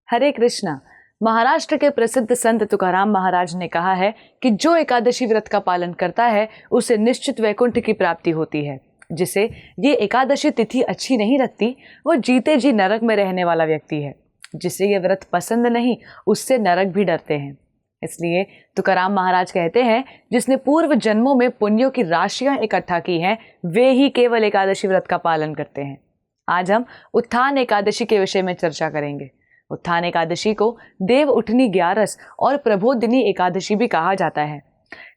हरे कृष्णा। महाराष्ट्र के प्रसिद्ध संत तुकाराम महाराज ने कहा है कि जो एकादशी व्रत का पालन करता है उसे निश्चित वैकुंठ की प्राप्ति होती है। जिसे ये एकादशी तिथि अच्छी नहीं लगती वो जीते जी नरक में रहने वाला व्यक्ति है। जिसे ये व्रत पसंद नहीं उससे नरक भी डरते हैं। इसलिए तुकाराम महाराज कहते हैं जिसने पूर्व जन्मों में पुण्यों की राशियां इकट्ठा की हैं वे ही केवल एकादशी व्रत का पालन करते हैं। आज हम उत्थान एकादशी के विषय में चर्चा करेंगे। उत्थान एकादशी को देव उठनी ग्यारस और प्रबोधिनी एकादशी भी कहा जाता है।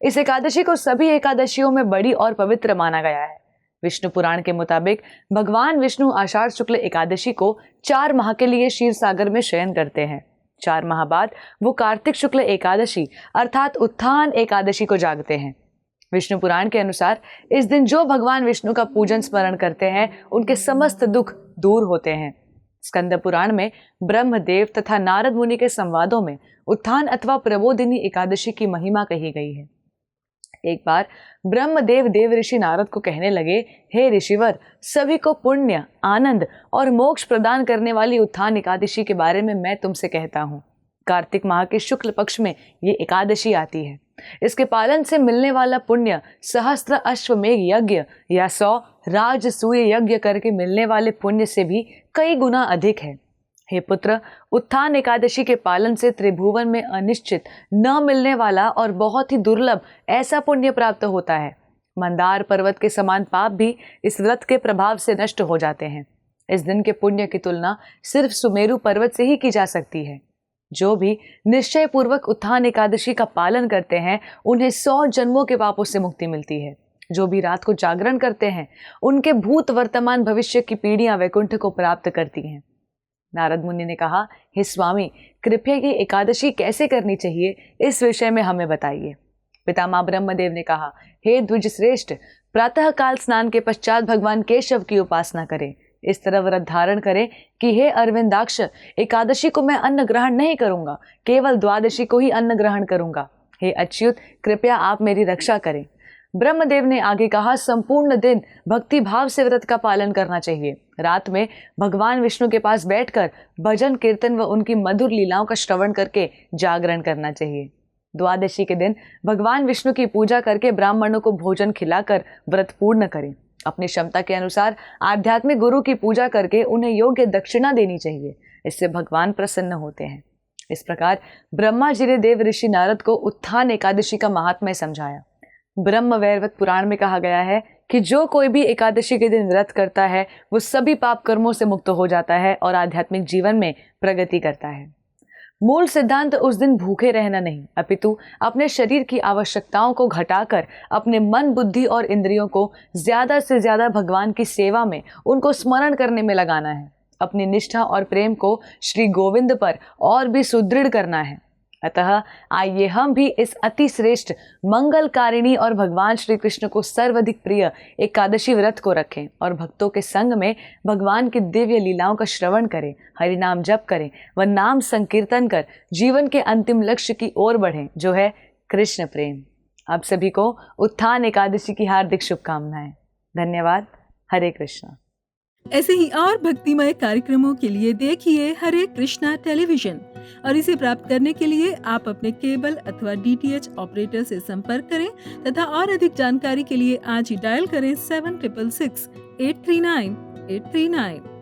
इस एकादशी को सभी एकादशियों में बड़ी और पवित्र माना गया है। विष्णु पुराण के मुताबिक भगवान विष्णु आषाढ़ शुक्ल एकादशी को 4 माह के लिए क्षीर सागर में शयन करते हैं। 4 माह बाद वो कार्तिक शुक्ल एकादशी अर्थात उत्थान एकादशी को जागते हैं। विष्णु पुराण के अनुसार इस दिन जो भगवान विष्णु का पूजन स्मरण करते हैं उनके समस्त दुख दूर होते हैं। स्कंद पुराण में ब्रह्मदेव तथा नारद मुनि के संवादों में उत्थान अथवा प्रबोधिनी एकादशी की महिमा कही गई है। एक बार ब्रह्मदेव देव ऋषि नारद को कहने लगे, हे ऋषिवर, सभी को पुण्य, आनंद और मोक्ष प्रदान करने वाली उत्थान एकादशी के बारे में मैं तुमसे कहता हूँ। कार्तिक माह के शुक्ल पक्ष में ये एकादशी आती है। इसके पालन से मिलने वाला पुण्य सहस्त्र अश्वमेघ यज्ञ या 100 राजसूय यज्ञ करके मिलने वाले पुण्य से भी कई गुना अधिक है। हे पुत्र, उत्थान एकादशी के पालन से त्रिभुवन में अनिश्चित न मिलने वाला और बहुत ही दुर्लभ ऐसा पुण्य प्राप्त होता है। मंदार पर्वत के समान पाप भी इस व्रत के प्रभाव से नष्ट हो जाते हैं। इस दिन के पुण्य की तुलना सिर्फ सुमेरु पर्वत से ही की जा सकती है। जो भी निश्चय पूर्वक उत्थान एकादशी का पालन करते हैं उन्हें 100 जन्मों के पापों से मुक्ति मिलती है। जो भी रात को जागरण करते हैं उनके भूत वर्तमान भविष्य की पीढ़ियां वैकुंठ को प्राप्त करती हैं। नारद मुनि ने कहा, हे स्वामी, कृपया ये एकादशी कैसे करनी चाहिए इस विषय में हमें बताइए। पितामह ब्रह्मदेव ने कहा, हे द्विज श्रेष्ठ, प्रातः काल स्नान के पश्चात भगवान केशव की उपासना करें। इस तरह व्रत धारण करें कि हे अरविंदाक्ष, एकादशी को मैं अन्न ग्रहण नहीं करूंगा, केवल द्वादशी को ही अन्न ग्रहण करूंगा। हे अच्युत, कृपया आप मेरी रक्षा करें। ब्रह्मदेव ने आगे कहा, संपूर्ण दिन भक्ति भाव से व्रत का पालन करना चाहिए। रात में भगवान विष्णु के पास बैठकर भजन कीर्तन व उनकी मधुर लीलाओं का श्रवण करके जागरण करना चाहिए। द्वादशी के दिन भगवान विष्णु की पूजा करके ब्राह्मणों को भोजन खिलाकर व्रत पूर्ण करें। अपनी क्षमता के अनुसार आध्यात्मिक गुरु की पूजा करके उन्हें योग्य दक्षिणा देनी चाहिए। इससे भगवान प्रसन्न होते हैं। इस प्रकार ब्रह्मा जी ने देव ऋषि नारद को उत्थान एकादशी का महात्म्य समझाया। ब्रह्म वैवर्त पुराण में कहा गया है कि जो कोई भी एकादशी के दिन व्रत करता है वो सभी पाप कर्मों से मुक्त हो जाता है और आध्यात्मिक जीवन में प्रगति करता है। मूल सिद्धांत उस दिन भूखे रहना नहीं, अपितु अपने शरीर की आवश्यकताओं को घटाकर अपने मन, बुद्धि और इंद्रियों को ज्यादा से ज्यादा भगवान की सेवा में, उनको स्मरण करने में लगाना है। अपनी निष्ठा और प्रेम को श्री गोविंद पर और भी सुदृढ़ करना है। अतः आइए हम भी इस अति श्रेष्ठ मंगलकारिणी और भगवान श्री कृष्ण को सर्वाधिक प्रिय एकादशी व्रत को रखें और भक्तों के संग में भगवान की दिव्य लीलाओं का श्रवण करें, हरि नाम जप करें व नाम संकीर्तन कर जीवन के अंतिम लक्ष्य की ओर बढ़ें, जो है कृष्ण प्रेम। आप सभी को उत्थान एकादशी की हार्दिक शुभकामनाएं। धन्यवाद। हरे कृष्णा। ऐसे ही और भक्तिमय कार्यक्रमों के लिए देखिए हरे कृष्णा टेलीविजन और इसे प्राप्त करने के लिए आप अपने केबल अथवा DTH ऑपरेटर से संपर्क करें तथा और अधिक जानकारी के लिए आज ही डायल करें 7666 839 839।